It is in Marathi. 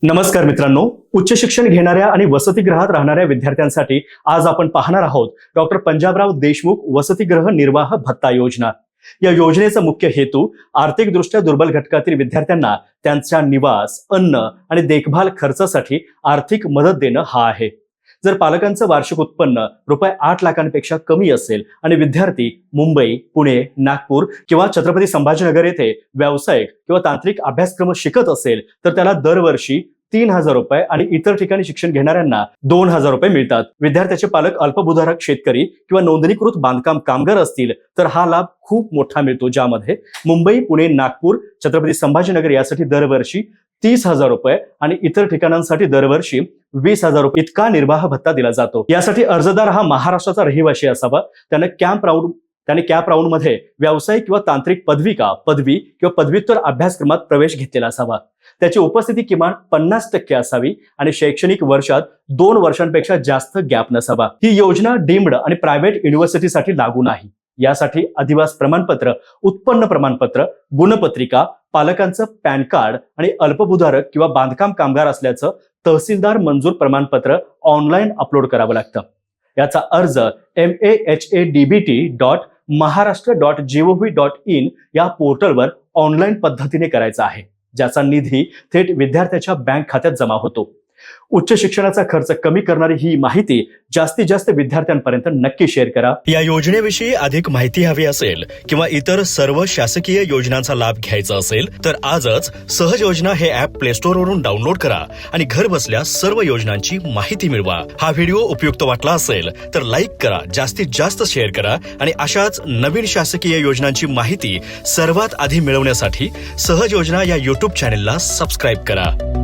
नमस्कार मित्रांनो, उच्च शिक्षण घेणाऱ्या आणि वसतिगृहात राहणाऱ्या विद्यार्थ्यांसाठी आज आपण पाहणार आहोत डॉक्टर पंजाबराव देशमुख वसतिगृह निर्वाह भत्ता योजना। या योजनेचा मुख्य हेतू आर्थिकदृष्ट्या दुर्बल घटकातील विद्यार्थ्यांना त्यांच्या निवास, अन्न आणि देखभाल खर्चासाठी आर्थिक मदत देणं हा आहे। जर पालकांचं वार्षिक उत्पन्न रुपये 8 लाखांपेक्षा कमी असेल आणि विद्यार्थी मुंबई, पुणे, नागपूर किंवा छत्रपती संभाजीनगर येथे व्यावसायिक किंवा तांत्रिक अभ्यासक्रम शिकत असेल तर त्याला दरवर्षी 3,000 रुपये आणि इतर ठिकाणी शिक्षण घेणाऱ्यांना 2,000 रुपये मिळतात। विद्यार्थ्याचे पालक अल्पभूधारक शेतकरी किंवा नोंदणीकृत बांधकाम कामगार असतील तर हा लाभ खूप मोठा मिळतो, ज्यामध्ये मुंबई, पुणे, नागपूर, छत्रपती संभाजीनगर यासाठी दरवर्षी 30,000 रुपये आणि इतर ठिकाणांसाठी दरवर्षी 20,000 रुपये इतका निर्वाह भत्ता दिला जातो। यासाठी अर्जदार हा महाराष्ट्राचा रहिवासी असावा, त्याने कॅप राऊंड मध्ये व्यावसायिक किंवा तांत्रिक पदवी किंवा पदव्युत्तर अभ्यासक्रमात प्रवेश घेतलेला असावा, त्याची उपस्थिती किमान 50% असावी आणि शैक्षणिक वर्षात 2 वर्षांपेक्षा जास्त गॅप नसावा। ही योजना डीम्ड आणि प्रायव्हेट युनिव्हर्सिटीसाठी लागू नाही। यासाठी अधिवास प्रमाणपत्र, उत्पन्न प्रमाणपत्र, गुणपत्रिका, पालकांचं पॅन कार्ड आणि अल्पभूधारक किंवा बांधकाम कामगार असल्याचं तहसीलदार मंजूर प्रमाणपत्र ऑनलाईन अपलोड करावं लागतं। याचा अर्ज mahadbt.maharashtra.gov.in या पोर्टलवर ऑनलाईन पद्धतीने करायचा आहे, ज्याचा निधी थेट विद्यार्थ्याच्या बँक खात्यात जमा होतो। उच्च शिक्षणाचा खर्च कमी करणारी ही माहिती जास्तीत जास्त विद्यार्थ्यांपर्यंत नक्की शेअर करा। या योजनेविषयी अधिक माहिती हवी असेल किंवा इतर सर्व शासकीय योजनांचा लाभ घ्यायचा असेल तर आजच सहज योजना हे ऍप प्ले स्टोर वरून डाउनलोड करा आणि घर बसल्या सर्व योजनांची माहिती मिळवा। हा व्हिडिओ उपयुक्त वाटला असेल तर लाईक करा, जास्तीत जास्त शेअर करा आणि अशाच नवीन शासकीय योजनांची माहिती सर्वात आधी मिळवण्यासाठी सहज योजना या YouTube चॅनेलला सबस्क्राईब करा।